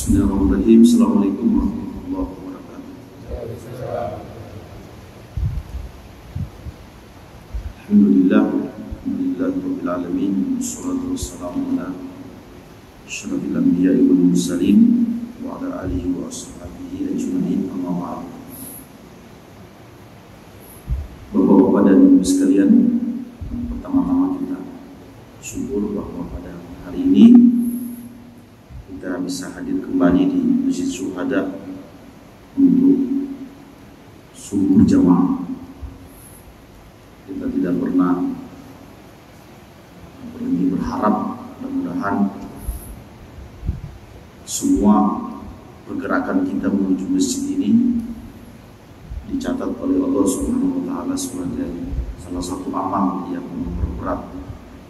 Bismillahirrahmanirrahim. Assalamualaikum warahmatullahi wabarakatuh. Alhamdulillahirabbil alamin. Wassalatu wassalamu ala asyrafil anbiya'i wal mursalin wa ala alihi wa ashabihi ajmain. Amma ba'd. Bapak-bapak dan ibu sekalian, pertama-tama kita syukur bahwa pada hari ini kita bisa hadir kembali di Masjid Syuhada untuk subuh jamaah. Kita tidak pernah berhenti berharap, mudah-mudahan semua pergerakan kita menuju masjid ini dicatat oleh Allah Subhanahu wa taala sebagai salah satu amal yang memperberat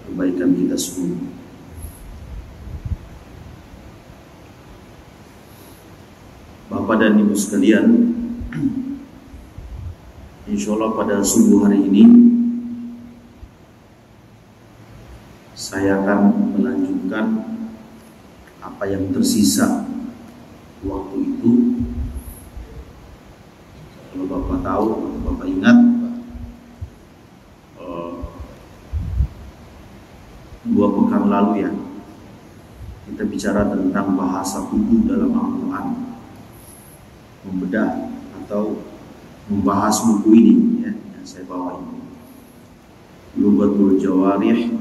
kebaikan kita semua. Bapak dan ibu sekalian, insya Allah pada subuh hari ini saya akan melanjutkan apa yang tersisa waktu itu. Kalau Bapak tahu, Bapak ingat, 2 pekan lalu ya, kita bicara tentang bahasa tubuh dalam Al-Quran, membedah atau membahas buku ini ya, yang saya bawa ini, Lughatul Jawarih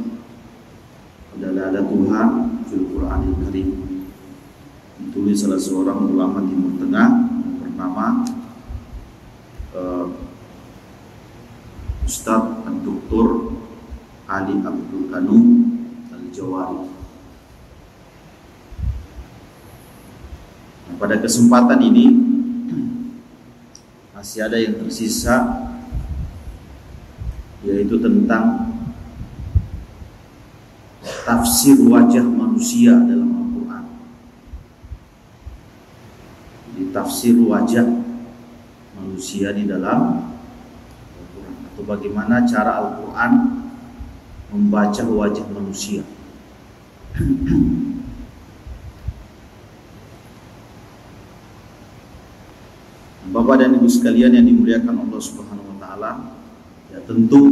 Dalalatuha fil Qur'anil Karim, ditulis salah seorang ulama Timur Tengah yang bernama Ustadz Dr. Ali Abdul Kanu Al-Jawari. Nah, pada kesempatan ini masih ada yang tersisa, yaitu tentang tafsir wajah manusia dalam Al-Quran. Di tafsir wajah manusia di dalam Al-Quran, atau bagaimana cara Al-Quran membaca wajah manusia. Bapak dan ibu sekalian yang dimuliakan Allah Subhanahu wa taala, ya tentu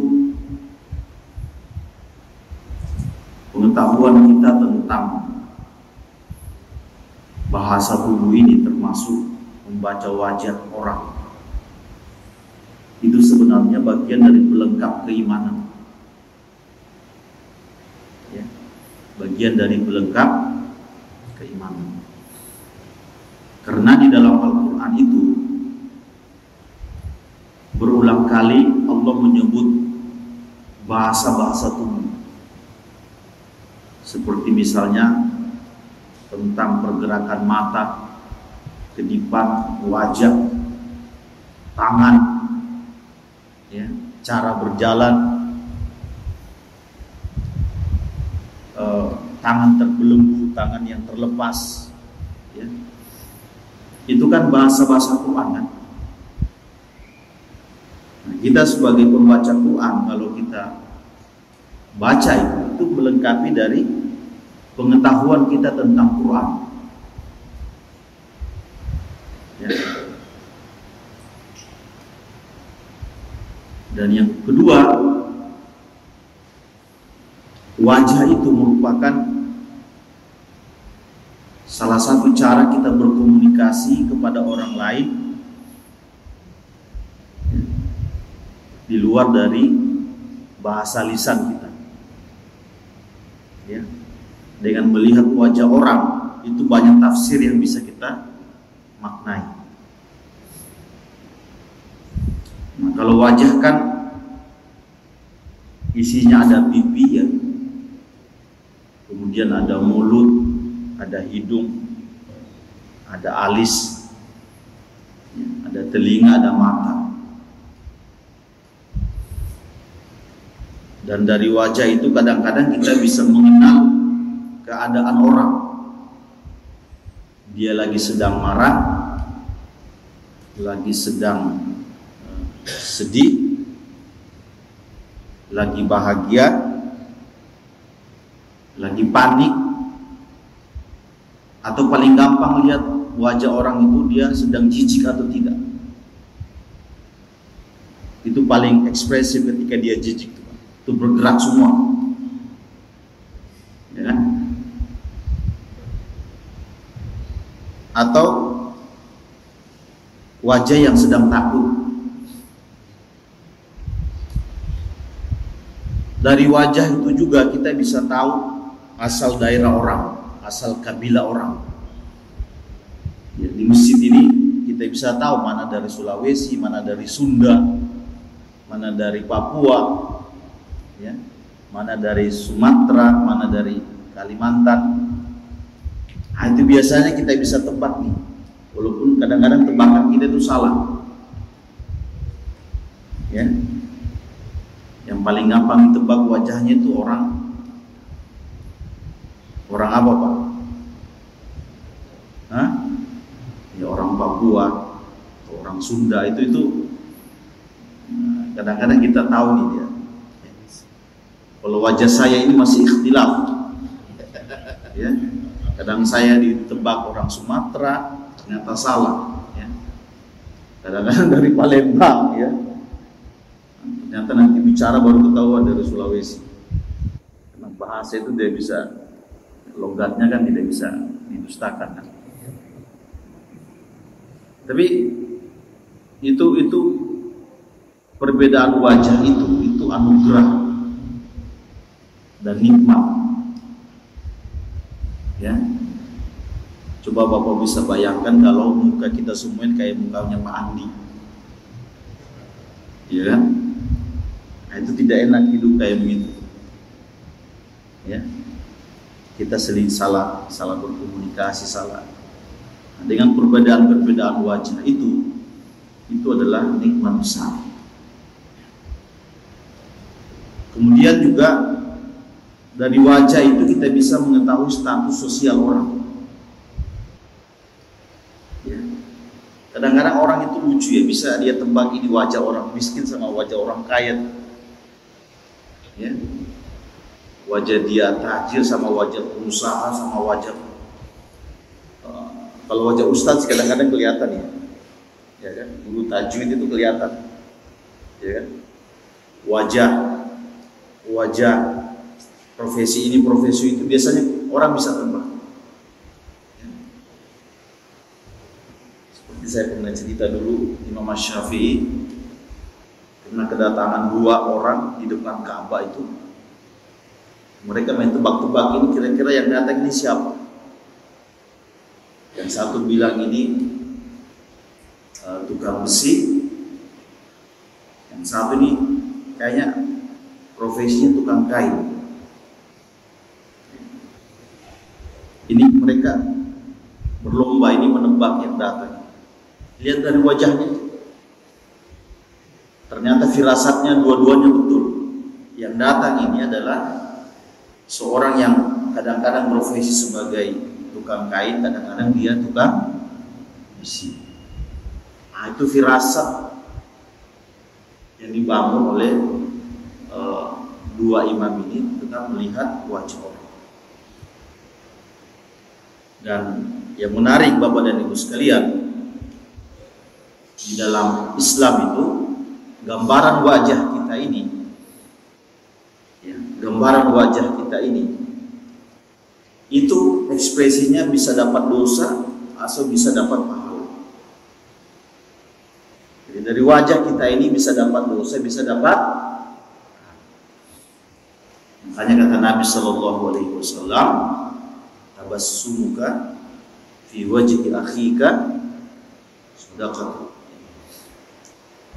pengetahuan kita tentang bahasa tubuh ini, termasuk membaca wajah orang, itu sebenarnya bagian dari pelengkap keimanan. Ya, bagian dari pelengkap keimanan. Karena di dalam Al-Quran itu berulang kali Allah menyebut bahasa-bahasa tubuh, seperti misalnya tentang pergerakan mata, kedipan wajah, tangan, ya, cara berjalan, tangan terbelenggu, tangan yang terlepas, ya. Itu kan bahasa-bahasa Quran kan. Nah, kita sebagai pembaca Quran, kalau kita baca itu melengkapi dari pengetahuan kita tentang Quran. Ya. Dan yang kedua, wajah itu merupakan salah satu cara kita berkomunikasi kepada orang lain di luar dari bahasa lisan kita. Ya. Dengan melihat wajah orang itu banyak tafsir yang bisa kita maknai. Nah, kalau wajah kan isinya ada pipi ya, kemudian ada mulut, ada hidung, ada alis, ya, ada telinga, ada mata. Dan dari wajah itu kadang-kadang kita bisa mengenal keadaan orang. Dia lagi sedang marah, lagi sedang sedih, lagi bahagia, lagi panik, Atau paling gampang lihat wajah orang itu dia sedang jijik atau tidak. Itu paling ekspresif ketika dia jijik, itu bergerak semua, ya kan? Atau wajah yang sedang takut. Dari wajah itu juga kita bisa tahu asal daerah orang, asal kabilah orang. Ya, di masjid ini kita bisa tahu mana dari Sulawesi, mana dari Sunda, mana dari Papua, ya, mana dari Sumatera, mana dari Kalimantan. Nah, itu biasanya kita bisa tebak nih, walaupun kadang-kadang tebakan kita itu salah. Ya, yang paling gampang ditebak wajahnya itu orang apa, Pak? Hah? Ya orang Papua, atau orang Sunda itu kadang-kadang kita tahu nih dia. Kalau wajah saya ini masih ikhtilaf, ya. Kadang saya ditebak orang Sumatera, ternyata salah, ya. Kadang-kadang dari Palembang, ya. Ternyata nanti bicara baru ketahuan dari Sulawesi. Karena bahasa itu dia bisa, logatnya kan tidak bisa didustakan, kan. Tapi itu perbedaan wajah itu anugerah dan nikmat, ya. Coba Bapak bisa bayangkan kalau muka kita semuanya kayak mukanya Pak Andi, ya kan? Nah, itu tidak enak hidup kayak begitu, ya. Kita sering salah berkomunikasi, salah. Nah, dengan perbedaan wajah itu adalah nikmat besar. Kemudian juga dari wajah itu kita bisa mengetahui status sosial orang. Ya. Kadang-kadang orang itu lucu, ya, bisa dia tebak ini wajah orang miskin sama wajah orang kaya. Ya. Wajah dia tajir sama wajah pengusaha sama wajah kalau wajah ustadz kadang-kadang kelihatan, ya kan? Guru tajwid itu kelihatan, ya kan? Wajah profesi ini profesi itu biasanya orang bisa tebak. Ya. Seperti saya pernah cerita dulu, Imam Syafi'i pernah kedatangan 2 orang di depan Ka'bah itu. Mereka main tebak-tebak, ini kira-kira yang datang ini siapa? Yang satu bilang ini tukang besi, yang satu ini kayaknya profesinya tukang kain. Ini mereka berlomba ini menebak yang datang. Lihat dari wajahnya, ternyata firasatnya dua-duanya betul. Yang datang ini adalah seorang yang kadang-kadang profesi sebagai tukang kain, kadang-kadang dia tukang besi. Nah, itu firasat yang dibangun oleh 2 imam ini tentang melihat wajah orang. Dan yang menarik Bapak dan Ibu sekalian, di dalam Islam itu gambaran wajah kita ini, ya, gambaran wajah kita ini itu ekspresinya bisa dapat dosa atau bisa dapat pahala. Jadi dari wajah kita ini bisa dapat dosa, bisa dapat. Makanya kata Nabi Shallallahu Alaihi Wasallam, tabassumuka fi wajhi akhika shadaqah.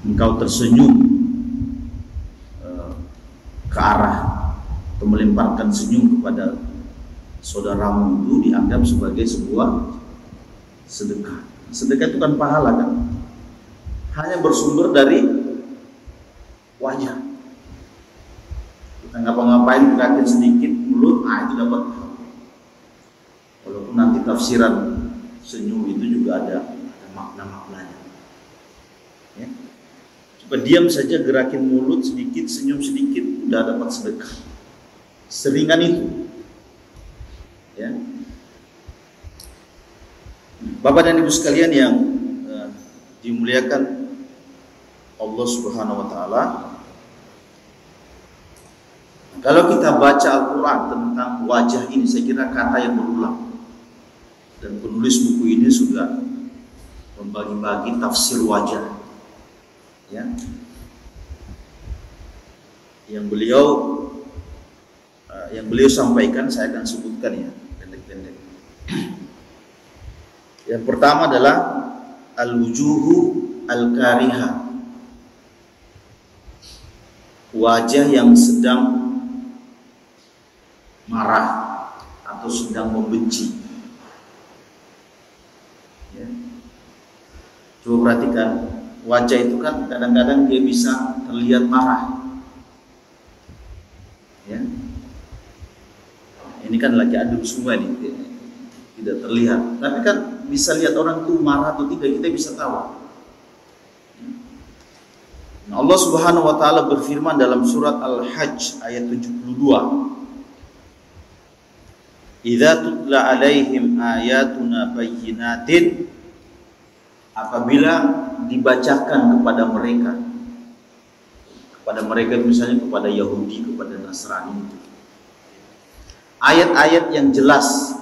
Engkau tersenyum ke arah atau melemparkan senyum kepada saudaramu itu dianggap sebagai sebuah sedekah. Sedekah itu kan pahala, kan? Hanya bersumber dari wajah. Kita ngapa-ngapain gerakin sedikit mulut, itu dapat pahala. Walaupun nanti tafsiran senyum itu juga ada makna-maknanya. Ya. Coba diam saja, gerakin mulut sedikit, senyum sedikit, udah dapat sedekah. Seringan itu. Ya. Bapak dan Ibu sekalian yang dimuliakan Allah Subhanahu wa taala, kalau kita baca Al-Quran tentang wajah ini, saya kira kata yang berulang. Dan penulis buku ini sudah membagi-bagi tafsir wajah, ya, yang beliau sampaikan. Saya akan sebutkan ya, pendek-pendek. Yang pertama adalah al-wujuhu al-kariha, wajah yang sedang marah atau sedang membenci. Ya. Coba perhatikan, wajah itu kan kadang-kadang dia bisa terlihat marah. Ya. Ini kan lagi adem semua nih, tidak terlihat. Tapi kan bisa lihat orang itu marah atau tidak, kita bisa tahu. Nah, Allah Subhanahu wa taala berfirman dalam surat Al-Hajj ayat 72. Idza tutla alaihim ayatuna bayyinatin, apabila dibacakan kepada mereka misalnya kepada Yahudi, kepada Nasrani, ayat-ayat yang jelas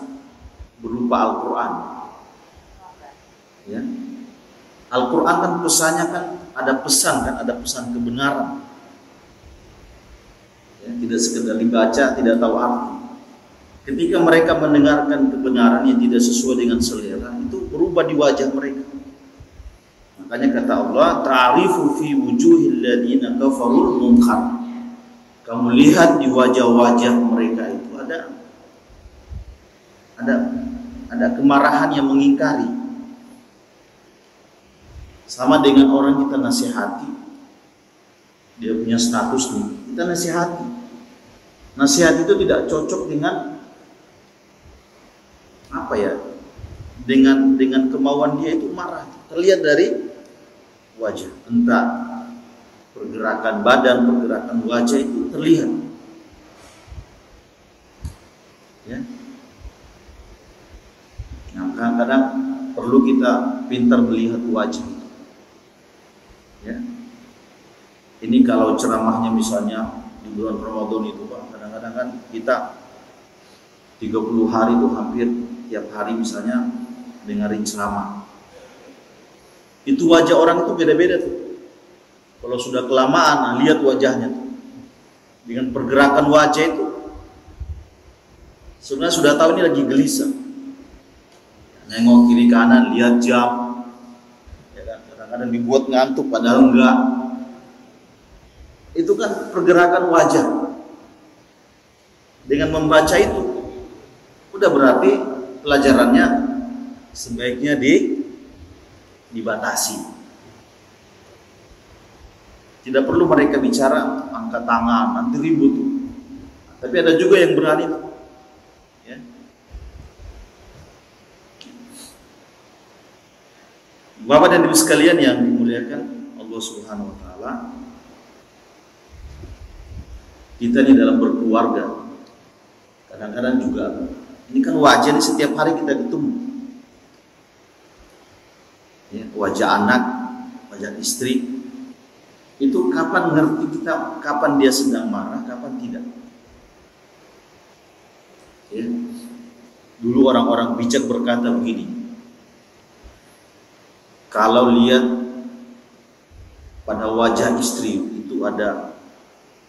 berupa Al-Quran, ya. Al-Quran kan pesannya kan ada pesan kebenaran, ya, tidak sekedar dibaca tidak tahu arti. Ketika mereka mendengarkan kebenaran yang tidak sesuai dengan selera, itu berubah di wajah mereka. Makanya kata Allah, ta'rifu fi wujuhil ladina kafarul munkar. Kamu lihat di wajah-wajah mereka itu ada kemarahan yang mengingkari. Sama dengan orang kita nasihati, dia punya status nih, kita nasihati. Nasihat itu tidak cocok dengan apa ya, dengan kemauan dia, itu marah, terlihat dari wajah. Entah pergerakan badan, pergerakan wajah itu terlihat, ya. Nah, kadang-kadang perlu kita pintar melihat wajah, ya. Ini kalau ceramahnya misalnya di bulan Ramadan itu, Pak, kadang-kadang kan kita 30 hari itu hampir tiap hari misalnya dengerin ceramah. Itu wajah orang itu beda-beda tuh. Kalau sudah kelamaan, nah, lihat wajahnya tuh. Dengan pergerakan wajah itu, sebenarnya sudah tahu ini lagi gelisah. Nengok kiri kanan, lihat jam. Ya kan? Kadang-kadang dibuat ngantuk padahal enggak. Itu kan pergerakan wajah. Dengan membaca itu, udah berarti pelajarannya sebaiknya dibatasi. Tidak perlu mereka bicara angkat tangan, nanti ribut tuh. Tapi ada juga yang berani, ya. Bapak dan Ibu sekalian yang dimuliakan Allah Subhanahu wa taala, kita di dalam berkeluarga kadang-kadang juga, ini kan wajah ini setiap hari kita ketemu, ya, wajah anak, wajah istri, itu kapan ngerti kita kapan dia sedang marah, kapan tidak, ya. Dulu orang-orang bijak berkata begini, kalau lihat pada wajah istri itu ada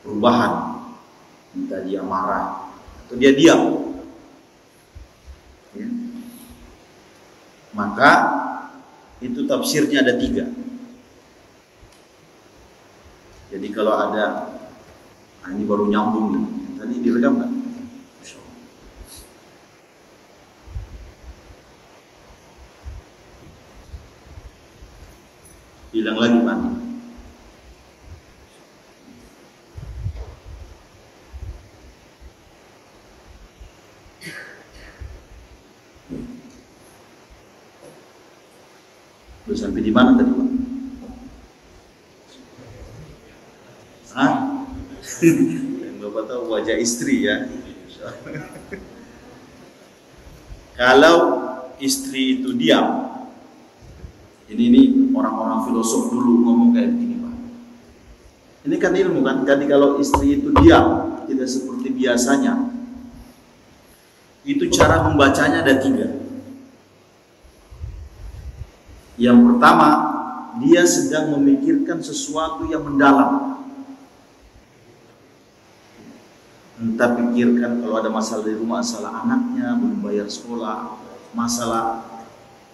perubahan, entah dia marah atau dia diam, ya, maka itu tafsirnya ada 3. Jadi kalau ada, nah ini baru nyambung nih, tadi direkam nggak? Hilang lagi mana? Udah sampai di mana tadi, Pak? Hah? Yang Bapak tahu wajah istri, ya. Kalau istri itu diam, ini orang-orang filosof dulu ngomong kayak gini Pak. Ini kan ilmu kan. Jadi kalau istri itu diam, tidak seperti biasanya, itu cara membacanya ada 3. Yang pertama, dia sedang memikirkan sesuatu yang mendalam. Entah pikirkan kalau ada masalah di rumah, masalah anaknya, belum bayar sekolah, masalah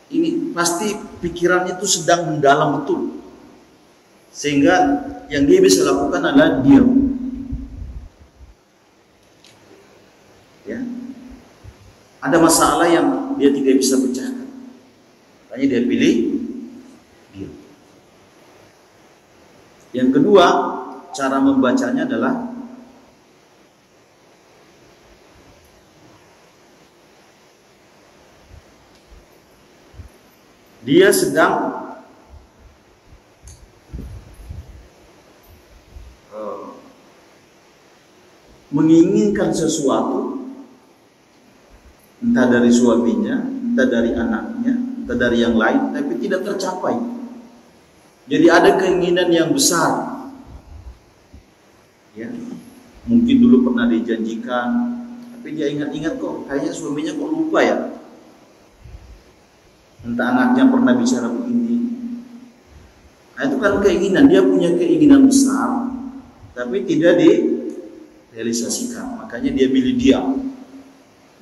ini, pasti pikirannya itu sedang mendalam betul. Sehingga yang dia bisa lakukan adalah diam. Ya. Ada masalah yang dia tidak bisa pecahkan, makanya dia pilih diam. Yang kedua, cara membacanya adalah dia sedang menginginkan sesuatu, entah dari suaminya, entah dari anaknya, entah dari yang lain, tapi tidak tercapai. Jadi ada keinginan yang besar. Ya, mungkin dulu pernah dijanjikan, tapi dia ingat-ingat kok, kayaknya suaminya kok lupa ya. Entah anaknya pernah bicara begini. Nah itu kan keinginan, dia punya keinginan besar, tapi tidak direalisasikan. Makanya dia pilih diam.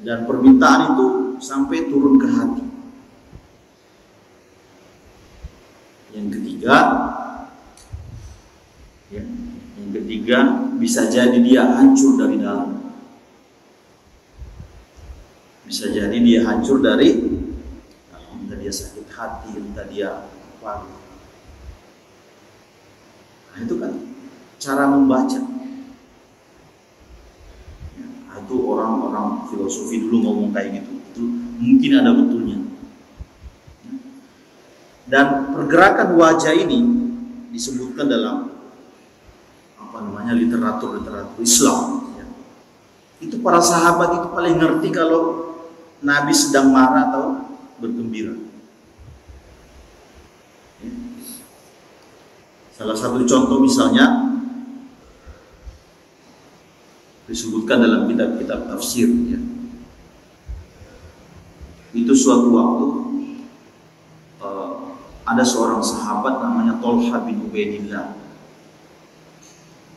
Dan permintaan itu sampai turun ke hati. Yang ketiga, bisa jadi dia hancur dari dalam. Bisa jadi dia hancur dari dalam. Entah dia sakit hati, entah dia apa. Nah itu kan cara membaca. Itu orang-orang filosofi dulu ngomong kayak gitu. Itu mungkin ada betulnya. Dan pergerakan wajah ini disebutkan dalam literatur Islam. Ya. Itu para sahabat itu paling ngerti kalau Nabi sedang marah atau bergembira. Ya. Salah satu contoh misalnya disebutkan dalam kitab-kitab tafsir. Ya. Itu suatu waktu ada seorang sahabat namanya Tolha bin Ubaidillah.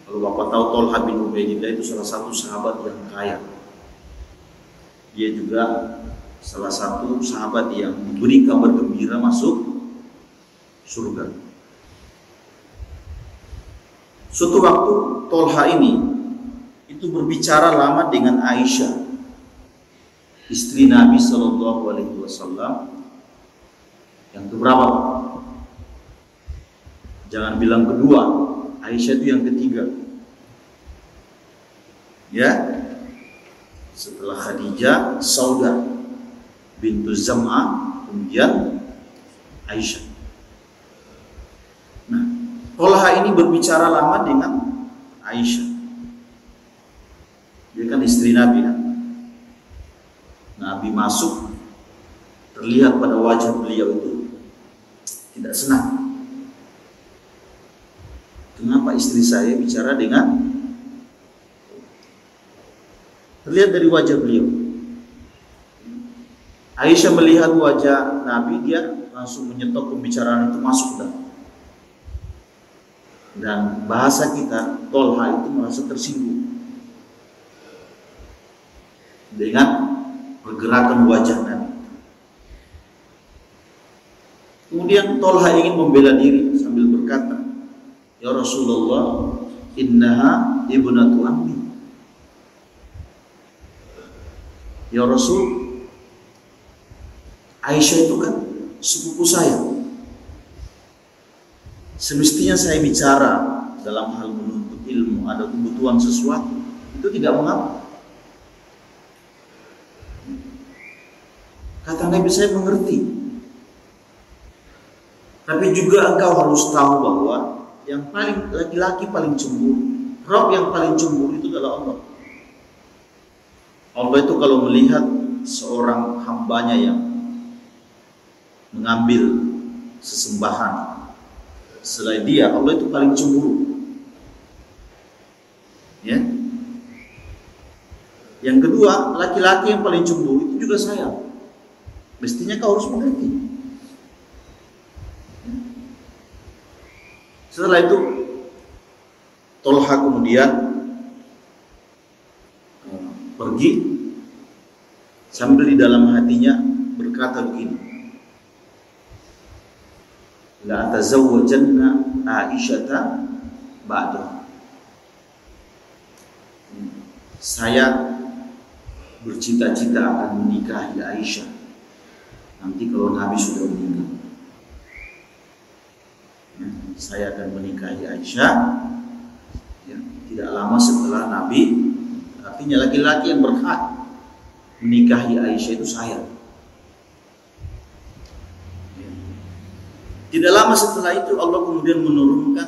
Kalau Bapak tahu Tolha bin Ubaidillah itu salah satu sahabat yang kaya. Dia juga salah satu sahabat yang diberi kabar gembira masuk surga. Suatu waktu Tolha ini itu berbicara lama dengan Aisyah, istri Nabi SAW. Yang keberapa? Jangan bilang kedua, Aisyah itu yang ketiga. Ya, setelah Khadijah, Saudah bintu Zam'ah, kemudian Aisyah. Nah, Tolha ini berbicara lama dengan Aisyah. Dia kan istri Nabi kan. Nabi masuk, terlihat pada wajah beliau itu tidak senang. Kenapa istri saya bicara dengan? Terlihat dari wajah beliau. Aisyah melihat wajah Nabi, dia langsung menyetop pembicaraan itu, masuk dan bahasa kita, Tolha itu merasa tersinggung dengan pergerakan wajah Nabi. Kemudian Tolha ingin membela diri sambil berkata, "Ya Rasulullah, innaha ibnatu ammi." Ya Rasul, Aisyah itu kan sepupu saya. Semestinya saya bicara dalam hal menuntut ilmu, ada kebutuhan sesuatu, itu tidak mengapa. Kata Nabi, saya mengerti. Tapi juga engkau harus tahu bahwa yang paling laki-laki paling cemburu, Rabb yang paling cemburu itu adalah Allah. Allah itu kalau melihat seorang hambanya yang mengambil sesembahan selain dia, Allah itu paling cemburu. Ya. Yang kedua, laki-laki yang paling cemburu itu juga sayang. Mestinya kau harus mengerti. Ya. Setelah itu Tolha kemudian pergi sambil di dalam hatinya berkata begini, la tazawwajanna Aisyata ba'da. Saya bercita-cita akan menikahi Aisyah nanti kalau Nabi sudah meninggal. Saya akan menikahi Aisyah ya, tidak lama setelah Nabi. Artinya laki-laki yang berhak menikahi Aisyah itu saya. Tidak lama setelah itu Allah kemudian menurunkan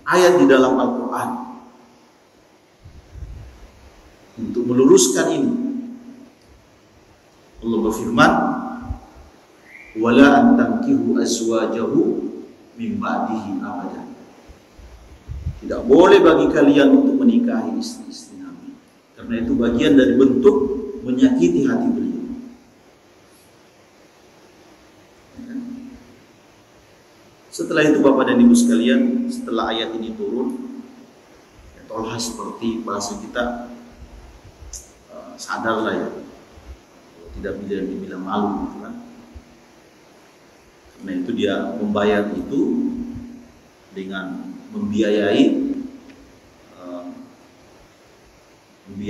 ayat di dalam Al-Quran untuk meluruskan ini. Allah berfirman, wala an tankihu azwajahu min ba'dihi abadan. Tidak boleh bagi kalian untuk menikahi istri-istri Nabi, karena itu bagian dari bentuk menyakiti hati beliau. Setelah itu Bapak dan Ibu sekalian, setelah ayat ini turun, ya, Tolha seperti bahasa kita sadarlah ya, tidak bisa dibilang malu gitu kan. Karena itu dia membayar itu dengan membiayai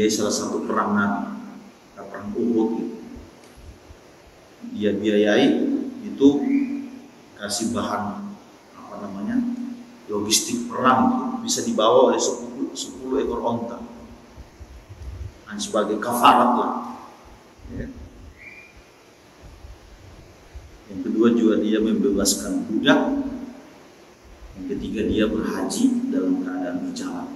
salah satu perang Nabi, perang Uhud gitu. Dia biayai itu, kasih bahan logistik perang itu bisa dibawa oleh 10 ekor onta, dan sebagai kafarat lah. Ya. Yang kedua juga dia membebaskan budak. Yang ketiga dia berhaji dalam keadaan berjalan,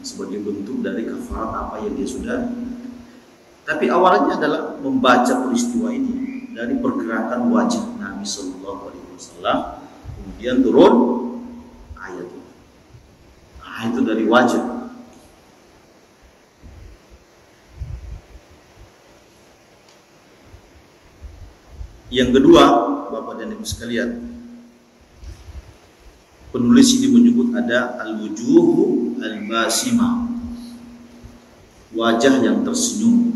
sebagai bentuk dari kafarat apa yang dia sudah. Tapi awalnya adalah membaca peristiwa ini dari pergerakan wajah Nabi Sallallahu Alaihi Wasallam, kemudian turun ayat itu. Itu dari wajah. Yang kedua, Bapak dan Ibu sekalian, penulis ini menyebut ada al-wujuhu al-basimah, wajah yang tersenyum.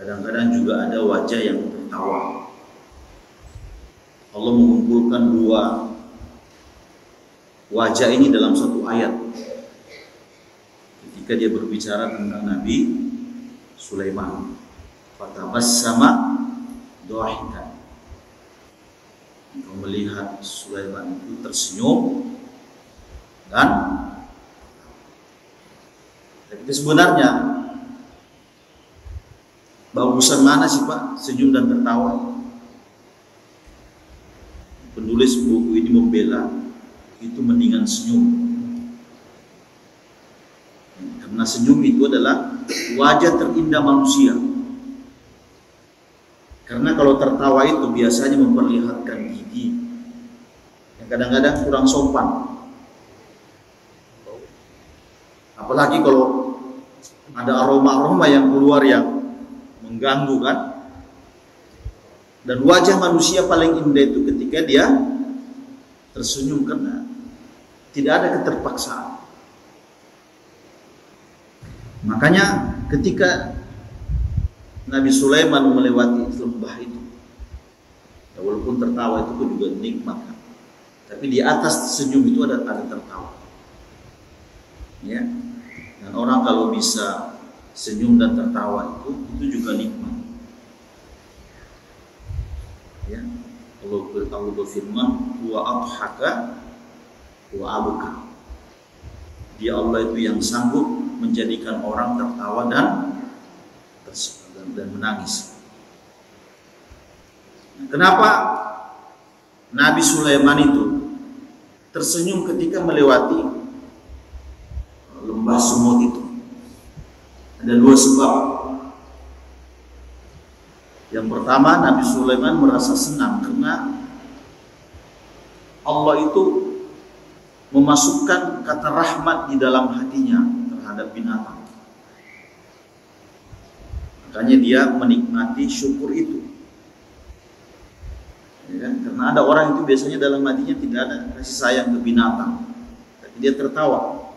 Kadang-kadang juga ada wajah yang tertawa. Allah mengumpulkan dua wajah ini dalam satu ayat ketika dia berbicara tentang Nabi Sulaiman. Fatabassama dhahikan. Engkau melihat Sulaiman itu tersenyum dan tapi sebenarnya bagusan mana sih Pak, senyum dan tertawa? Penulis buku ini membela itu mendingan senyum, karena senyum itu adalah wajah terindah manusia. Karena kalau tertawa itu biasanya memperlihatkan gigi yang kadang-kadang kurang sopan, apalagi kalau ada aroma-aroma yang keluar yang mengganggu kan. Dan wajah manusia paling indah itu ketika dia tersenyum, karena tidak ada keterpaksaan. Makanya ketika Nabi Sulaiman melewati lembah itu, ya walaupun tertawa itu pun juga nikmat kan? Tapi di atas senyum itu ada tertawa. Ya. Dan orang kalau bisa senyum dan tertawa itu juga nikmat. Ya, Allah berfirman, wa adhaka wa abka. Dia Allah itu yang sanggup menjadikan orang tertawa dan menangis. Kenapa Nabi Sulaiman itu tersenyum ketika melewati lembah Sumut itu? Ada dua sebab. Yang pertama, Nabi Sulaiman merasa senang karena Allah itu memasukkan kata rahmat di dalam hatinya terhadap binatang. Makanya dia menikmati syukur itu. Ya kan? Karena ada orang itu biasanya dalam hatinya tidak ada kasih sayang ke binatang, tapi dia tertawa.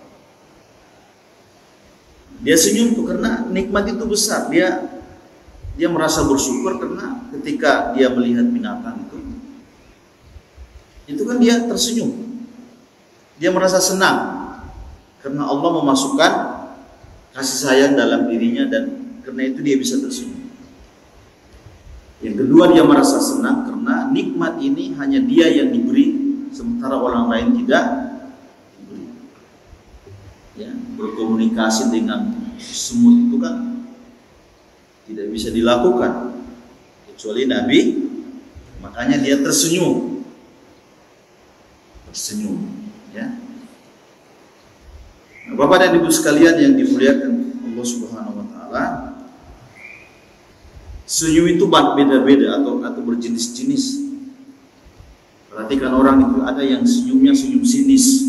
Dia senyum tuh karena nikmat itu besar. Dia merasa bersyukur karena ketika dia melihat binatang itu kan dia tersenyum. Dia merasa senang karena Allah memasukkan kasih sayang dalam dirinya dan karena itu dia bisa tersenyum. Yang kedua, dia merasa senang karena nikmat ini hanya dia yang diberi sementara orang lain tidak diberi. Ya, berkomunikasi dengan semut itu kan tidak bisa dilakukan kecuali Nabi, makanya dia tersenyum, ya. Nah, Bapak dan Ibu sekalian yang dimuliakan Allah Subhanahu Wa Taala, senyum itu beda-beda atau berjenis-jenis. Perhatikan orang itu ada yang senyumnya senyum sinis.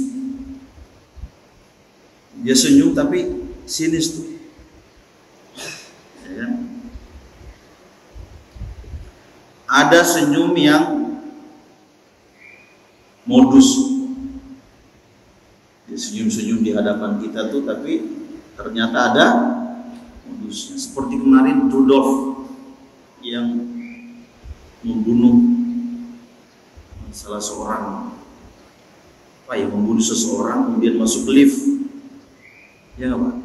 Dia senyum tapi sinis tuh. Ya. Ada senyum yang modus. Dia senyum-senyum di hadapan kita tuh tapi ternyata ada modusnya. Seperti kemarin Rudolf yang membunuh salah seorang, membunuh seseorang kemudian masuk lift, ya nggak Pak?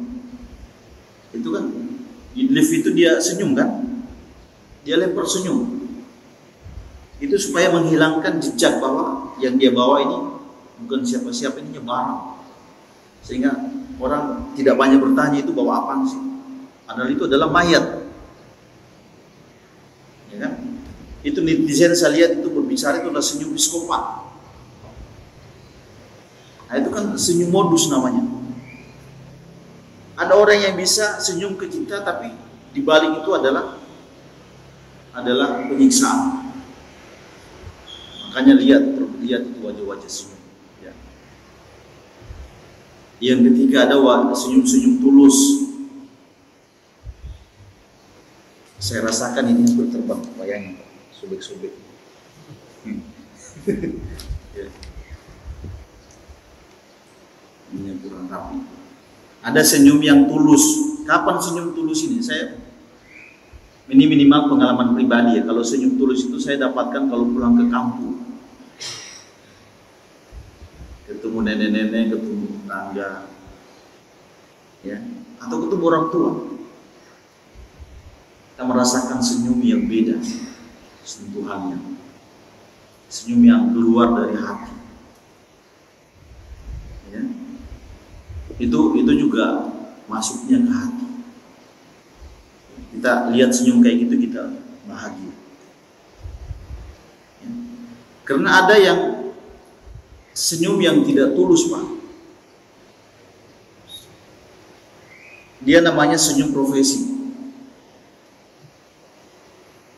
Itu kan di lift itu dia senyum kan? Dia lempar senyum. Itu supaya menghilangkan jejak bahwa yang dia bawa ini bukan siapa-siapa, ini barang, sehingga orang tidak banyak bertanya itu bawa apa sih? Padahal itu adalah mayat. Ya kan? Itu netizen saya lihat itu berbicara itu adalah senyum psikopat. Nah, itu kan senyum modus namanya. Ada orang yang bisa senyum ke kita tapi di balik itu adalah penyiksaan. Makanya lihat itu wajah-wajah senyum. Ya. Yang ketiga ada senyum-senyum tulus. Saya rasakan ini hampir terbang, bayangin, sobek-sobek. Ya. Ini kurang rapi. Ada senyum yang tulus. Kapan senyum tulus ini? Ini minimal pengalaman pribadi ya. Kalau senyum tulus itu saya dapatkan kalau pulang ke kampung. Ketemu nenek-nenek, ketemu tetangga, ya, atau ketemu orang tua. Kita merasakan senyum yang beda, sentuhannya, senyum yang keluar dari hati. Ya. Itu juga masuknya ke hati. Kita lihat senyum kayak gitu kita bahagia. Ya. Karena ada yang senyum yang tidak tulus, Pak. Dia namanya senyum profesi.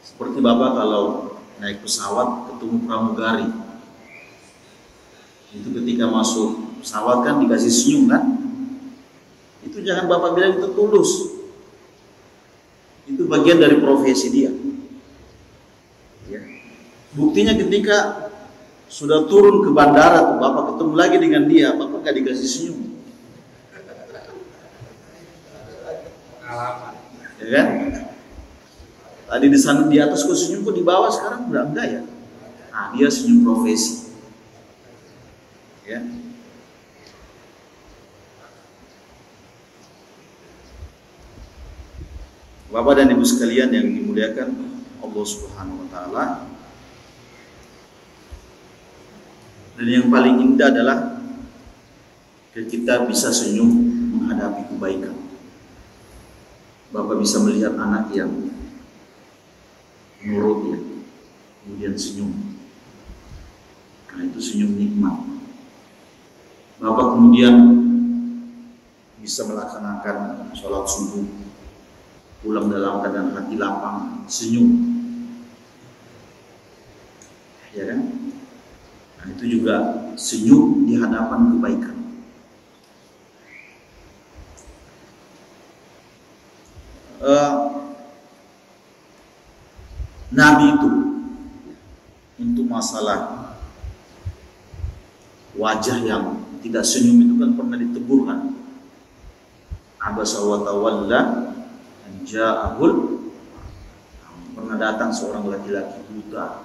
Seperti Bapak kalau naik pesawat ketemu pramugari, itu ketika masuk pesawat kan dikasih senyum kan? Itu jangan Bapak bilang itu tulus. Itu bagian dari profesi dia. Ya. Buktinya ketika sudah turun ke bandara, Bapak ketemu lagi dengan dia, Bapak gak dikasih senyum. Ya kan? Tadi di sana di atas kok senyum, kok di bawah sekarang udah enggak ya? Nah, dia senyum profesi. Ya. Bapak dan Ibu sekalian yang dimuliakan Allah Subhanahu wa taala. Dan yang paling indah adalah kita bisa senyum menghadapi kebaikan. Bapak bisa melihat anak yang nurut ya, kemudian senyum. Nah, itu senyum nikmat. Bapak kemudian bisa melaksanakan sholat subuh, pulang dalam keadaan hati lapang, senyum, ya kan? Nah, itu juga senyum di hadapan kebaikan. Nabi itu untuk masalah wajah yang tidak senyum itu kan pernah ditegur kan. Abasa wa tawalla an ja'ahul, pernah datang seorang laki-laki buta,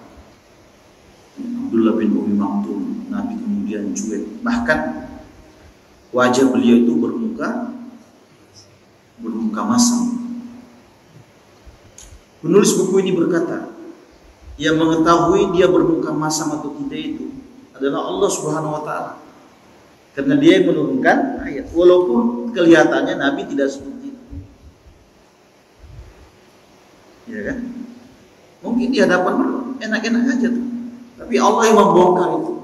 Abdullah bin Umi Maktum. Nabi kemudian cuek, bahkan wajah beliau itu bermuka masam. Penulis buku ini berkata, yang mengetahui dia bermuka masam atau tidak itu adalah Allah Subhanahu wa Ta'ala, karena dia yang menurunkan ayat. Walaupun kelihatannya Nabi tidak seperti itu, ya kan? Mungkin di hadapan enak-enak aja tuh, tapi Allah yang membongkar itu,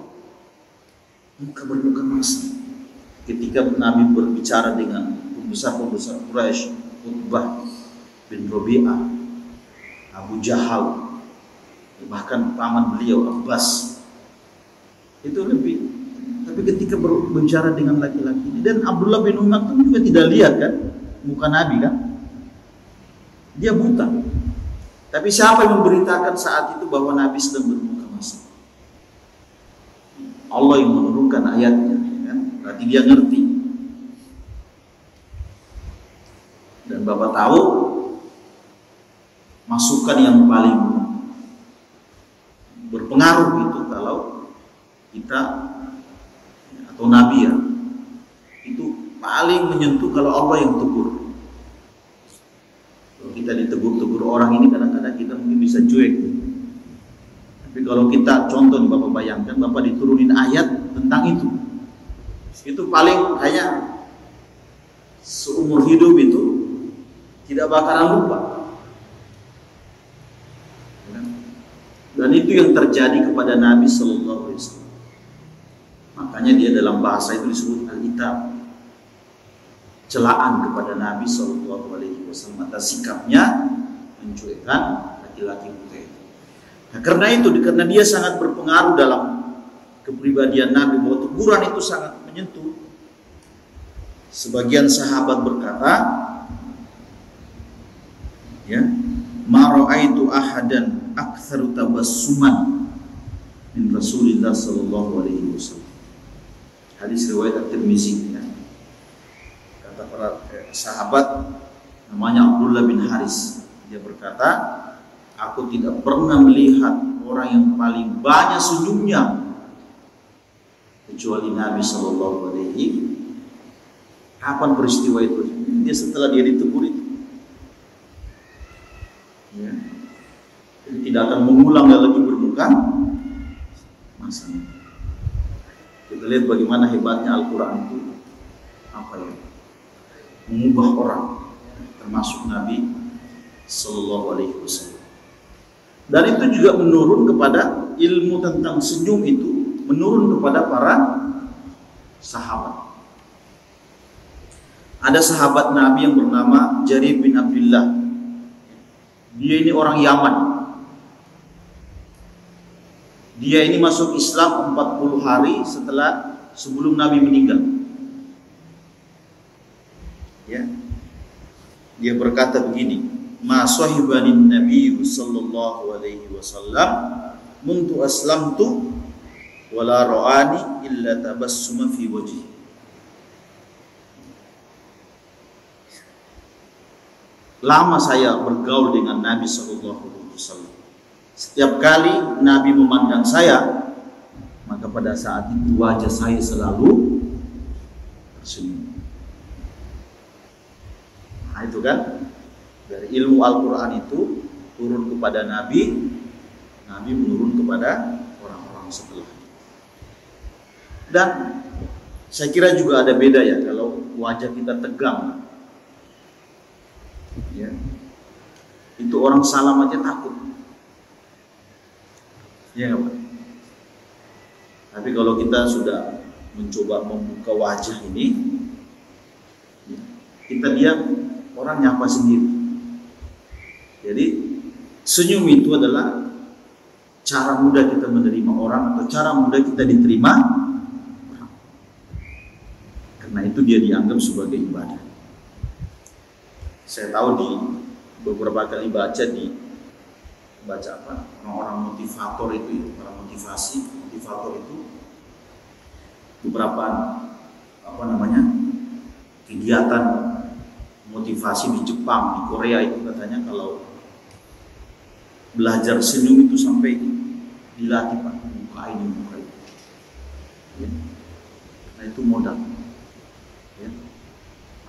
muka bermuka masam. Ketika Nabi berbicara dengan pembesar-pembesar Quraisy, Utbah bin Rabi'ah, Abu Jahal, bahkan paman beliau Abbas, itu lebih. Tapi ketika berbicara dengan laki-laki ini, dan Abdullah bin Umar itu juga tidak lihat kan muka Nabi kan, dia buta. Tapi siapa yang memberitakan saat itu bahwa Nabi sedang bermuka masam? Allah yang menurunkan ayatnya, kan? Berarti dia ngerti. Dan Bapak tahu, masukan yang paling berpengaruh itu kalau kita atau Nabi ya, itu paling menyentuh kalau Allah yang tegur. Kalau kita ditegur-tegur orang ini, kadang-kadang kita mungkin bisa cuek. Tapi kalau kita contoh nih, Bapak bayangkan Bapak diturunin ayat tentang itu paling hanya seumur hidup itu tidak bakalan lupa. Dan itu yang terjadi kepada Nabi Sallallahu Alaihi Wasallam. Makanya dia dalam bahasa itu disebut al-itab, celaan kepada Nabi Sallallahu Alaihi Wasallam atas sikapnya mencuekkan laki-laki buta itu. Nah, karena dia sangat berpengaruh dalam kepribadian Nabi, bahwa teguran itu sangat menyentuh. Sebagian sahabat berkata, ya, ma ra'aitu ahadan aktsaru tabassuman min Rasulillah sallallahu alaihi wasallam. Hadis riwayat At-Tirmizi, ya. Kata para sahabat namanya Abdullah bin Haris, dia berkata, aku tidak pernah melihat orang yang paling banyak senyumnya kecuali Nabi sallallahu alaihi. Kapan peristiwa itu? Dia setelah dia ditegur itu, ya. Jadi tidak akan mengulang lagi bermuka masam. Kita lihat bagaimana hebatnya Al-Quran itu, apa ya, mengubah orang, termasuk Nabi Sallallahu Alaihi Wasallam. Dan itu juga menurun kepada ilmu tentang senyum itu, menurun kepada para sahabat. Ada sahabat Nabi yang bernama Jarir bin Abdullah. Dia ini orang Yaman. Dia ini masuk Islam 40 hari sebelum Nabi meninggal. Ya. Dia berkata begini, ma sahibanin Nabi sallallahu alaihi wasallam muntu aslamtu wala ra'ani illa tabassuma fi wajhi. Lama saya bergaul dengan Nabi sallallahu alaihi wasallam. Setiap kali Nabi memandang saya, maka pada saat itu wajah saya selalu tersenyum. Nah, itu kan dari ilmu Al-Quran itu turun kepada Nabi, Nabi menurun kepada orang-orang setelah. Dan saya kira juga ada beda ya kalau wajah kita tegang, ya, itu orang salam aja takut. Ya, tapi kalau kita sudah mencoba membuka wajah ini, kita diam, orang nyapa sendiri. Jadi senyum itu adalah cara mudah kita menerima orang atau cara mudah kita diterima orang. Karena itu dia dianggap sebagai ibadah. Saya tahu di beberapa kali baca orang-orang motivator itu ya, orang motivator itu beberapa kegiatan motivasi di Jepang, di Korea itu katanya kalau belajar senyum itu sampai dilatih Pak, muka ini. Ya. Nah itu modal. Ya.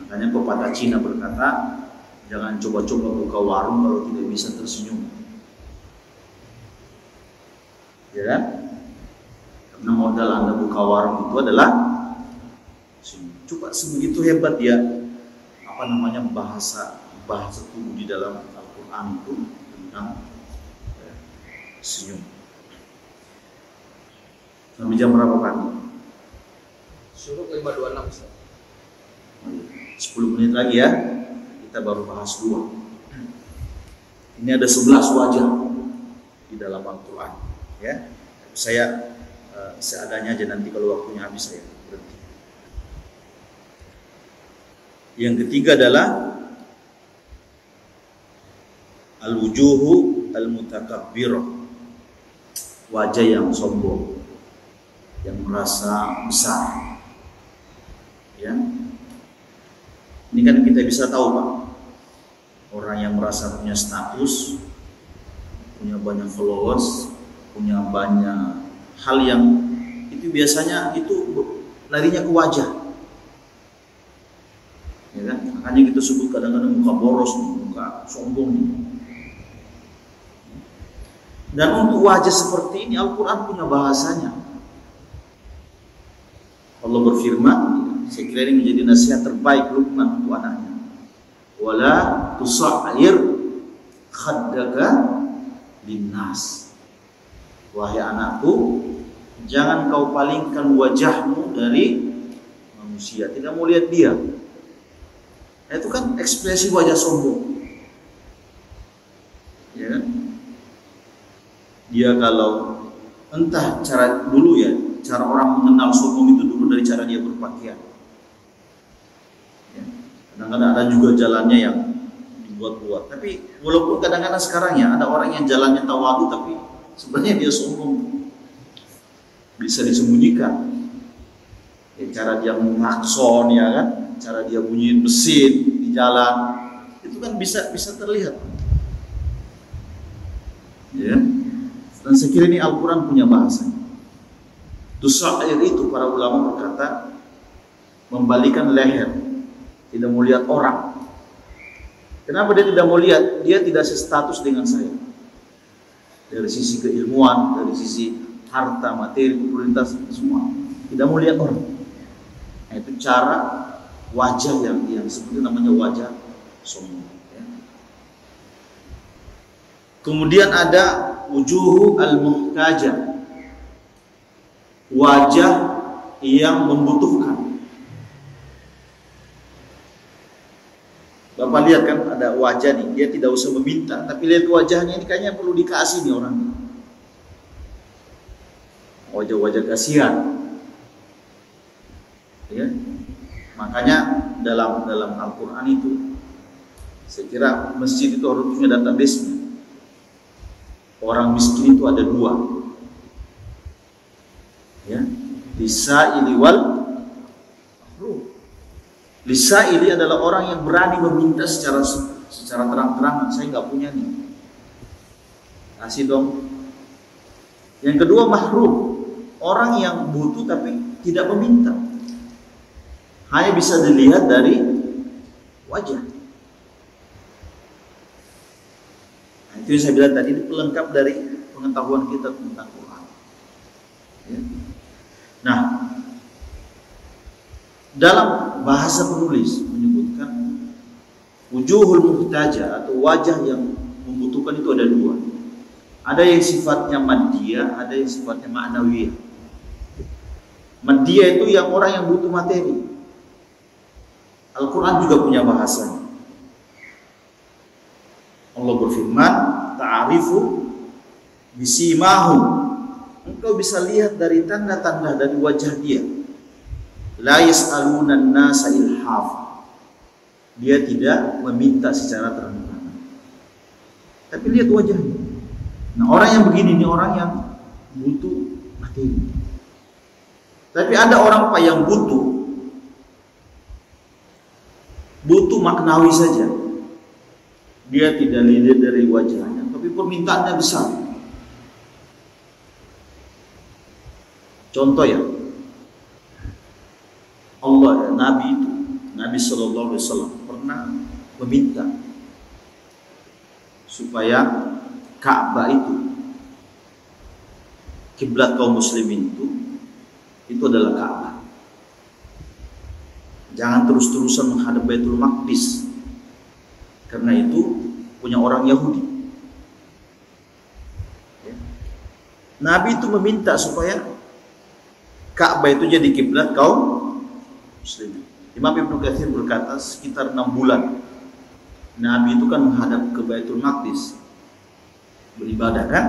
Makanya pepatah Cina berkata, jangan coba-coba buka warung kalau tidak bisa tersenyum. Ya kan? Karena modal Anda buka warung itu adalah senyum. Coba sebegitu hebat ya bahasa tubuh di dalam Al-Quran itu tentang senyum. Sampai jam berapa Pak? Suruh 5.26 Ustaz. 10 menit lagi ya. Kita baru bahas 2. Ini ada 11 wajah di dalam Al-Quran ya. Saya seadanya aja, nanti kalau waktunya habis saya berhenti. Yang ketiga adalah al-wujuhu al-mutakabbirah, wajah yang sombong, yang merasa besar. Ya. Ini kan kita bisa tahu Pak, orang yang merasa punya status, punya banyak followers, punya banyak hal yang itu biasanya itu larinya ke wajah. Ya kan? Makanya kita sebut kadang-kadang muka boros, muka sombong. Dan untuk wajah seperti ini Al-Quran punya bahasanya. Allah berfirman, saya kira ini menjadi nasihat terbaik Luqman untuk anaknya. Wala tusa'ir khaddaka linnas. Wahai anakku, jangan kau palingkan wajahmu dari manusia, tidak mau lihat dia. Itu kan ekspresi wajah sombong. Ya kan? Dia kalau entah cara dulu ya, cara orang mengenal sombong itu dulu dari cara dia berpakaian. Ya. Kadang-kadang ada juga jalannya yang dibuat-buat. Tapi walaupun kadang-kadang sekarang ya ada orang yang jalannya tawadu tapi sebenarnya dia sombong. Bisa disembunyikan. Ya, cara dia mengakson ya kan, cara dia bunyiin mesin di jalan itu kan bisa terlihat. Ya. Dan saya kira ini Al-Quran punya bahasanya. Tusa'ir itu para ulama berkata membalikan leher, tidak mau lihat orang. Kenapa dia tidak mau lihat? Dia tidak sestatus dengan saya. Dari sisi keilmuan, dari sisi harta, materi, popularitas semua. Tidak mau lihat orang. Nah, itu cara wajah yang sebetulnya namanya wajah sombong. Ya. Kemudian ada wujuhu al-muhtajah, wajah yang membutuhkan. Bapak lihat kan ada wajah nih, dia tidak usah meminta, tapi lihat wajahnya ini kayaknya perlu dikasih nih orang. Wajah-wajah kasihan. Ya. Makanya dalam Al-Quran itu saya kira masjid itu harus punya database-nya. Orang miskin itu ada 2. Ya. Lisa'ili wal mahrum. Lisa'ili adalah orang yang berani meminta secara terang-terangan, saya nggak punya nih, kasih dong. Yang kedua mahrum, orang yang butuh tapi tidak meminta, hanya bisa dilihat dari wajah. Nah, itu yang saya bilang tadi, itu pelengkap dari pengetahuan kita tentang Quran. Ya. Nah, dalam bahasa penulis menyebutkan wujuhul muhtajah atau wajah yang membutuhkan itu ada 2. Ada yang sifatnya maddiyah, ada yang sifatnya ma'nawiyah. Maddiyah itu yang orang yang butuh materi. Al-Quran juga punya bahasanya. Allah berfirman, ta'arifu bisimahu. Engkau bisa lihat dari tanda-tanda dari wajah dia. La yas'aluna an-nasa ilhafa. Dia tidak meminta secara terang-terangan. Tapi lihat wajahnya. Nah, orang yang begini ini orang yang butuh materi. Tapi ada orang Pak yang butuh maknawi saja. Dia tidak lihat dari wajahnya, tapi permintaannya besar. Contoh ya, Allah, Nabi Sallallahu Alaihi Wasallam pernah meminta supaya Ka'bah itu, kiblat kaum muslimin itu adalah Ka'bah. Jangan terus-terusan menghadap Baitul Maqdis, karena itu punya orang Yahudi. Nabi itu meminta supaya Ka'bah itu jadi kiblat kaum muslimin. Imam Ibnu Katsir berkata sekitar 6 bulan Nabi itu kan menghadap ke Baitul Maqdis beribadah kan?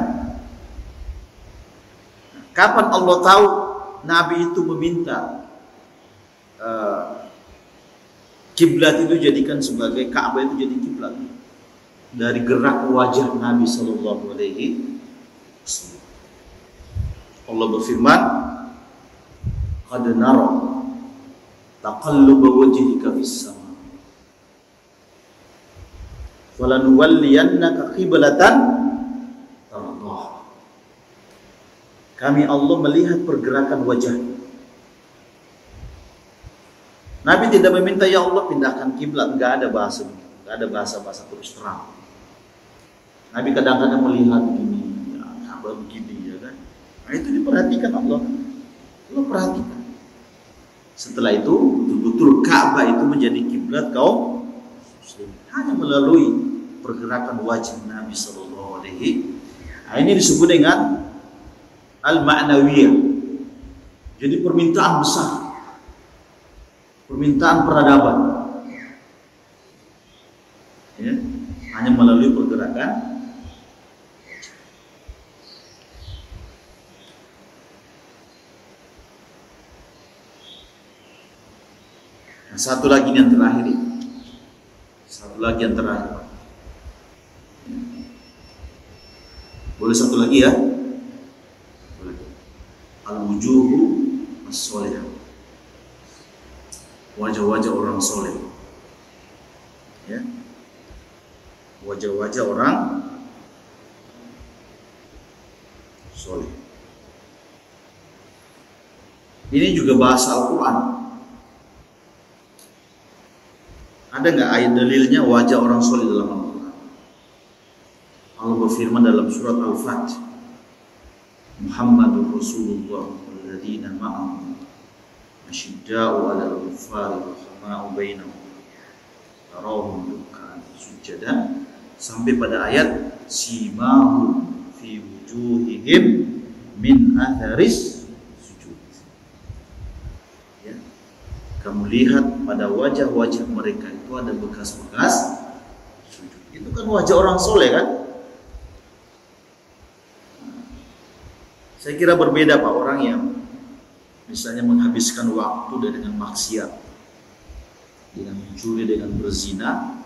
Kapan Allah tahu Nabi itu meminta kiblat itu jadikan sebagai Ka'bah itu jadi kiblat? Dari gerak wajah Nabi Sallallahu Alaihi Wasallam. Allah berfirman, "Qad nara taqalluba wajhika fis sama, falanuwalliyannaka qiblatan tardah." Kami Allah melihat pergerakan wajahmu. Nabi tidak meminta, ya Allah pindahkan kiblat, enggak ada bahasa terus terang. Nabi kadang-kadang melihat begini, ya, Ka'bah begini, ya kan? Nah, itu diperhatikan Allah. Allah perhatikan. Setelah itu betul-betul Ka'bah itu menjadi kiblat kaum muslim hanya melalui pergerakan wajah Nabi Sallallahu Alaihi. Nah, ini disebut dengan al-ma'nawiyah. Jadi permintaan besar, permintaan peradaban, ya, hanya melalui pergerakan. Nah, satu lagi yang terakhir. Boleh satu lagi ya? Boleh. Al-wujuhu as-solihah. Wajah-wajah orang soleh, ya, wajah-wajah orang soleh. Ini juga bahasa Al-Quran. Ada nggak ayat dalilnya wajah orang soleh dalam Al-Quran? Allah berfirman dalam surat Al-Fatih, Muhammadur Rasulullah walladzina ma'ahu asyidda'u 'alal kuffari rahama'u bainahum tarahum ruk'an sujadan, sampai pada ayat simahu fi wujuhihim min atharis sujud. Ya. Kamu lihat pada wajah-wajah mereka itu ada bekas-bekas sujud. Itu kan wajah orang soleh kan? Saya kira berbeda Pak orang yang misalnya menghabiskan waktu dengan maksiat, dengan mencuri, dengan berzina,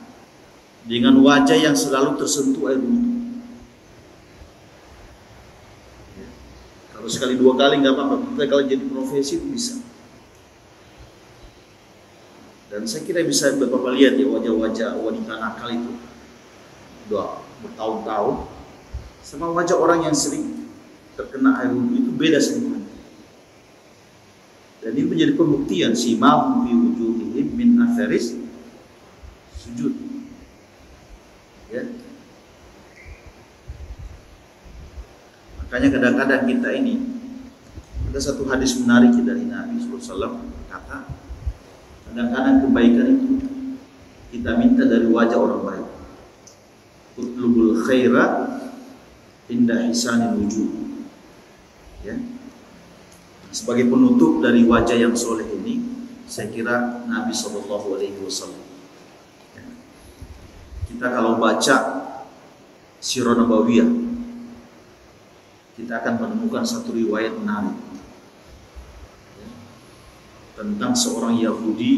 dengan wajah yang selalu tersentuh air mata. Ya. Kalau sekali dua kali nggak apa-apa, tapi kalau jadi profesi itu bisa. Dan saya kira bisa Bapak lihat ya wajah-wajah wanita nakal itu udah bertahun-tahun sama wajah orang yang sering terkena air wudhu itu beda semuanya. Dan ini menjadi pembuktian simahum fi wujuhihim min atharis sujud. Ya. Makanya kadang-kadang kita ini ada satu hadis menarik dari Nabi SAW kata, kadang-kadang kebaikan itu kita minta dari wajah orang baik. Utlubul khaira inda hisanil wujuh. Ya. Sebagai penutup dari wajah yang soleh ini, saya kira Nabi Shallallahu Alaihi Wasallam. Kita kalau baca Sirah Nabawiyah, kita akan menemukan satu riwayat menarik tentang seorang Yahudi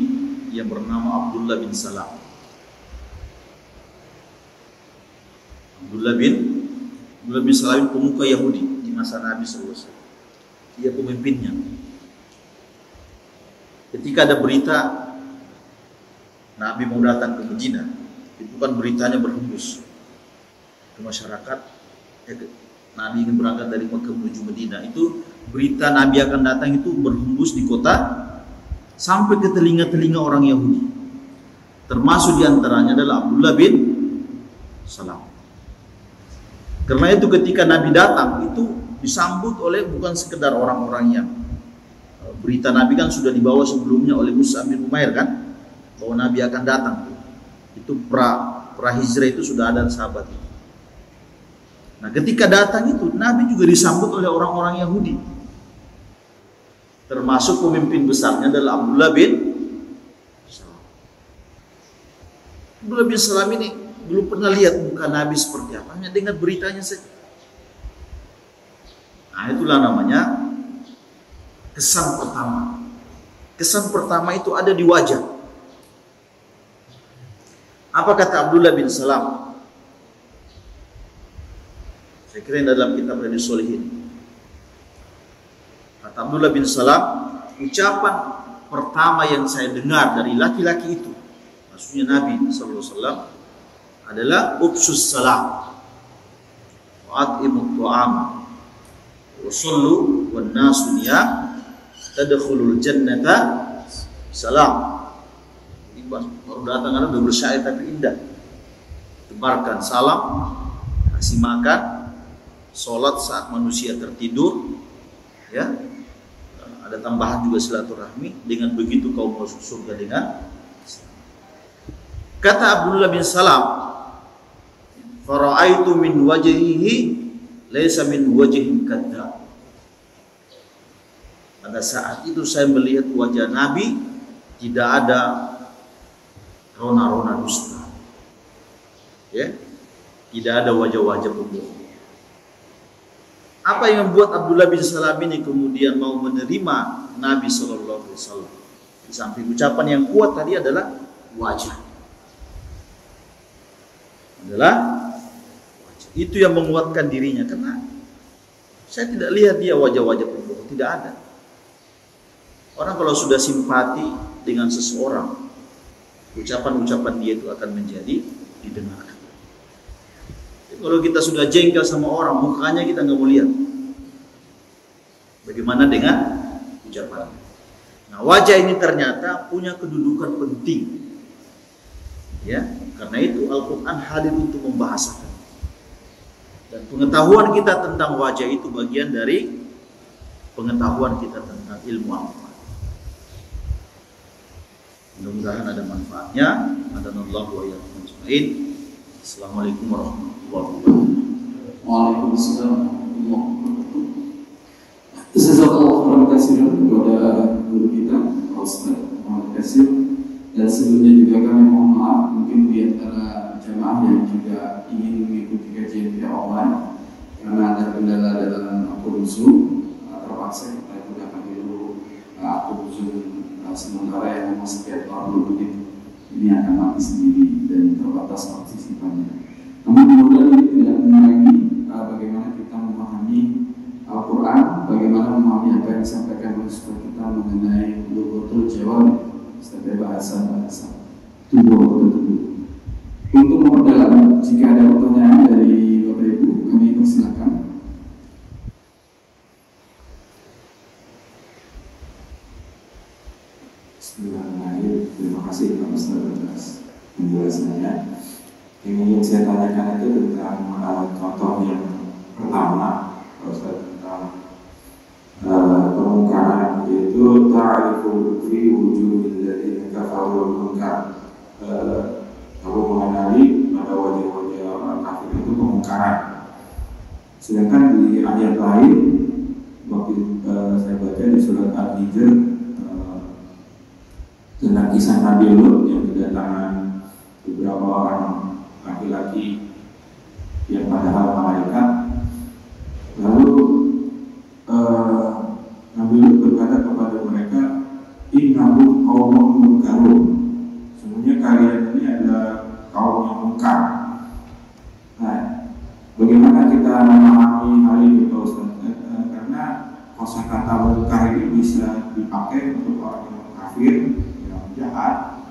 yang bernama Abdullah bin Salam. Abdullah bin Salam pemuka Yahudi di masa Nabi SAW. Dia pemimpinnya. Ketika ada berita Nabi mau datang ke Madinah, itu kan beritanya berhembus ke masyarakat. Nabi ingin berangkat dari Mekah menuju Madinah. Itu berita Nabi akan datang itu berhembus di kota sampai ke telinga-telinga orang Yahudi. Termasuk diantaranya adalah Abdullah bin Salam. Karena itu ketika Nabi datang itu disambut oleh bukan sekedar orang-orang yang berita Nabi kan sudah dibawa sebelumnya oleh Mus'ab bin Umair kan, bahwa Nabi akan datang. Itu pra hijrah itu sudah ada sahabat itu. Nah, ketika datang itu Nabi juga disambut oleh orang-orang Yahudi. Termasuk pemimpin besarnya adalah Abdullah bin Salam. Abdullah bin Salam ini belum pernah lihat muka Nabi seperti apa, hanya dengar beritanya saja. Nah, itulah namanya kesan pertama. Kesan pertama itu ada di wajah. Apa kata Abdullah bin Salam? Saya kira dalam kitab Riyadhus Shalihin. Kata Abdullah bin Salam, ucapan pertama yang saya dengar dari laki-laki itu, maksudnya Nabi SAW, adalah ubsus salam, wa'at'imut ta'am, wa sallu wan nasu niyam, tadkhulul jannata salam. Baru datang ada udah bersyair tapi indah. Tebarkan salam, kasih makan, sholat saat manusia tertidur, ya. Ada tambahan juga silaturahmi. Dengan begitu kau masuk surga dengan. Kata Abdullah bin Salam, fara'aitu min wajhihi laisa min wajhin kadzdzab. Pada saat itu saya melihat wajah Nabi tidak ada rona-rona dusta. Ya. Tidak ada wajah-wajah pembohong. Apa yang membuat Abdullah bin Salam ini kemudian mau menerima Nabi Sallallahu Alaihi Wasallam? Di samping ucapan yang kuat tadi adalah wajah. Itu yang menguatkan dirinya, karena saya tidak lihat dia wajah-wajah pembohong, tidak ada. Orang kalau sudah simpati dengan seseorang, ucapan-ucapan dia itu akan menjadi didengarkan. Kalau kita sudah jengkel sama orang, mukanya kita nggak mau lihat. Bagaimana dengan ucapan? Nah, wajah ini ternyata punya kedudukan penting. Ya, karena itu Al-Quran hadir untuk membahasakan. Dan pengetahuan kita tentang wajah itu bagian dari pengetahuan kita tentang ilmu Al-Quran. Mudah-mudahan ada manfaatnya. Hadanallahu wa iyyakum ajmain. Assalamualaikum warahmatullahi wabarakatuh. Waalaikumsalam warahmatullahi wabarakatuh. Jazakallahu khairan katsiran kepada guru kita Ustaz Muhammad Katsir. Dan sebelumnya juga kami mohon maaf mungkin di antara jamaah yang juga ingin mengikuti kajian via online karena ada kendala dalam akun Zoom, terpaksa kita gunakan dulu akun Zoom sementara yang memang setiap 20 menit ini akan mati sendiri dan terbatas partisipannya. Namun kemudian ini tidak mengurangi bagaimana kita memahami Al-Quran, bagaimana memahami apa yang disampaikan oleh Ustaz kita mengenai lughatul jawab sebagai bahasa-bahasa tubuh. Untuk memperdalam, jika ada pertanyaan dari Bapak Ibu, kami persilakan. Bismillahirrahmanirrahim. Terima kasih Pak Ustaz atas penjelasannya. Yang ingin saya tanyakan itu tentang contoh yang pertama, Pak Ustaz, tentang pemungkaran, yaitu ta'rifu fi wujuhil ladzina kafaru munkar. Kamu mengenali pada wajah-wajah orang kafir itu pemungkaran. Sedangkan di ayat lain waktu saya baca di surat Al-Hijr tentang kisah Nabi Lut yang kedatangan beberapa orang laki-laki yang padahal malaikat. Lalu Nabi Lut berkata kepada mereka, "Innakum qaumun munkarun." Sebenarnya kalian ini adalah kaum yang mungkar. Nah, bagaimana kita memahami hal ini, Pak Ustaz? Karena kosakata mungkar ini bisa dipakai untuk orang yang kafir, yang jahat,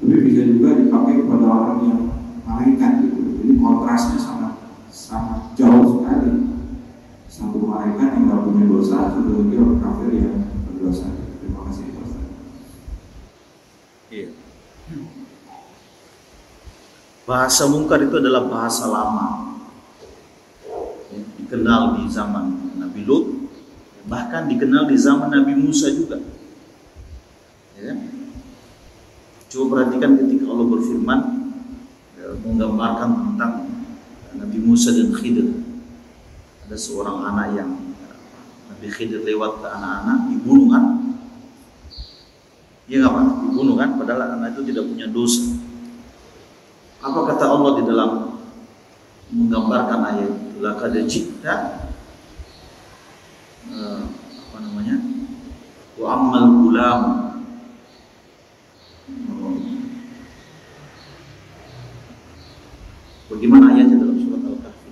tapi bisa juga dipakai kepada orang yang malaikat gitu. Jadi kontrasnya sangat jauh sekali. Satu malaikat yang tidak punya dosa, satu lagi orang kafir yang berdosa. Terima kasih, Pak Ustaz. Iya. Bahasa mungkar itu adalah bahasa lama, ya, dikenal di zaman Nabi Lut, bahkan dikenal di zaman Nabi Musa juga. Ya. Coba perhatikan ketika Allah berfirman, ya, menggambarkan tentang Nabi Musa dan Khidir. Ada seorang anak yang Nabi Khidir lewat ke anak-anak, dibunuh kan? Iya nggak Pak? Dibunuh kan? Padahal anak itu tidak punya dosa. Apa kata Allah di dalam menggambarkan ayat laqad ji'ta wa ammal gulam, bagaimana ayatnya dalam surat Al-Kahfi?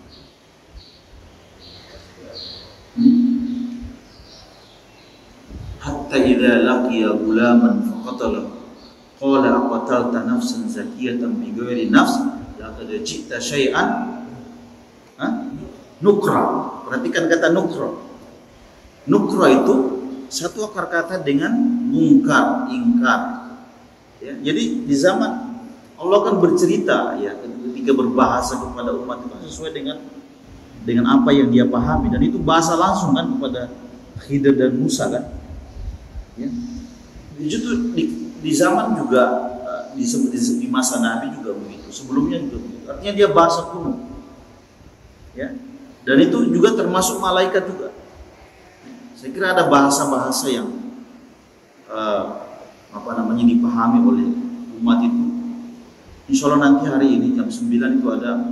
Hatta idza laqiya gulaman faqatalahu qala aqatalta nafsan zakiyatan bighairi nafs laqad ji'ta syai'an nukra. Perhatikan kata nukra. Nukra itu satu akar kata dengan mungkar, ingkar. Ya, jadi di zaman Allah kan bercerita ya ketika berbahasa kepada umat itu sesuai dengan apa yang dia pahami, dan itu bahasa langsung kan kepada Khidir dan Musa kan. Ya. Justru di zaman juga di masa Nabi juga begitu, sebelumnya juga begitu. Artinya dia bahasa kuno, ya. Dan itu juga termasuk malaikat juga. Saya kira ada bahasa-bahasa yang dipahami oleh umat itu. Insya Allah nanti hari ini jam 9 itu ada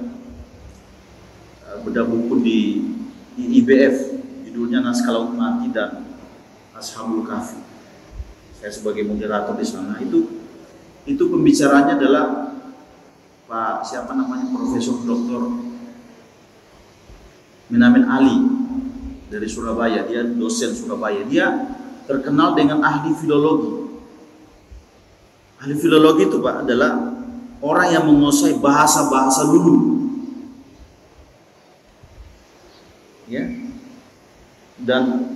bedah buku di IBF, judulnya Naskah Laut Mati dan Ashabul Kahfi. Saya sebagai moderator di sana. Itu pembicaranya adalah Profesor Dr. Minamin Ali dari Surabaya. Dia dosen Surabaya. Dia terkenal dengan ahli filologi. Ahli filologi itu Pak adalah orang yang menguasai bahasa-bahasa dulu. Ya. Dan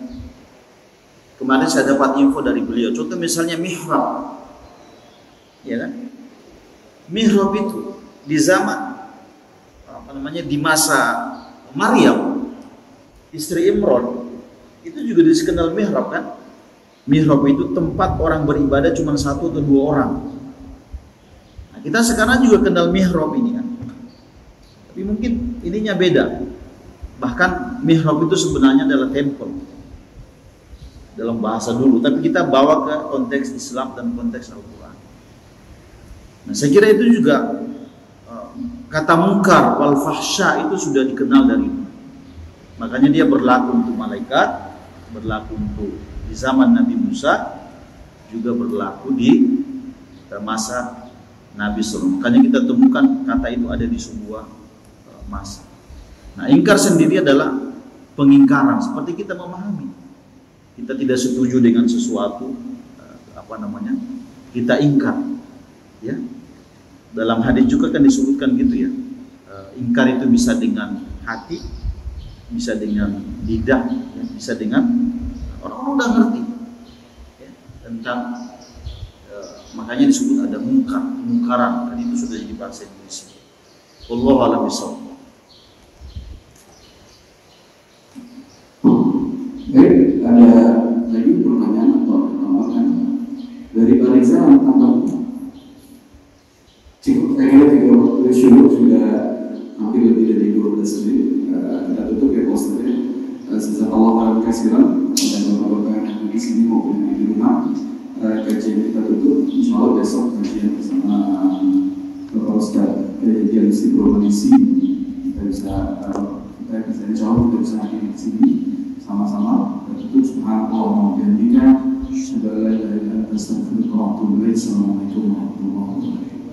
kemarin saya dapat info dari beliau. Contoh misalnya mihrab. Ya kan? Mihrab itu di zaman di masa Maryam, istri Imran, itu juga dikenal mihrab kan? Mihrab itu tempat orang beribadah cuma 1 atau 2 orang. Nah, kita sekarang juga kenal mihrab ini kan. Tapi mungkin ininya beda. Bahkan mihrab itu sebenarnya adalah temple dalam bahasa dulu, tapi kita bawa ke konteks Islam dan konteks Al-Quran. Nah, saya kira itu juga kata mungkar wal fahsya itu sudah dikenal dari itu. Makanya dia berlaku untuk malaikat, berlaku untuk di zaman Nabi Musa, juga berlaku di masa Nabi SAW. Makanya kita temukan kata itu ada di sebuah masa. Nah, ingkar sendiri adalah pengingkaran, seperti kita memahami. Kita tidak setuju dengan sesuatu, kita ingkar. Ya, dalam hadis juga kan disebutkan gitu ya. Ingkar itu bisa dengan hati, bisa dengan lidah, ya, bisa dengan orang-orang udah ngerti ya, tentang makanya disebut ada mungkaran, dan itu sudah jadi bahasa Indonesia. Wallahu a'lam bishawab. Baik, ada lagi pertanyaan atau tambahan dari Pak Reza tentang cukup. Saya kira juga waktu syuruk sudah hampir lebih dari 12 menit. Kita tutup ya posternya. Jazakallah khairan katsiran dan bapak-bapak di sini maupun di rumah. Kajian kita tutup. insya Allah besok kajian bersama Bapak Ustadz Kejadian Istiqomah di sini kita bisa insya Allah kita bisa hadir di sini sama-sama. Dan itu subhanallah wa bihamdika asyhadu an la ilaha illa anta astaghfiruka wa atubu ilaik. Assalamualaikum warahmatullahi wabarakatuh.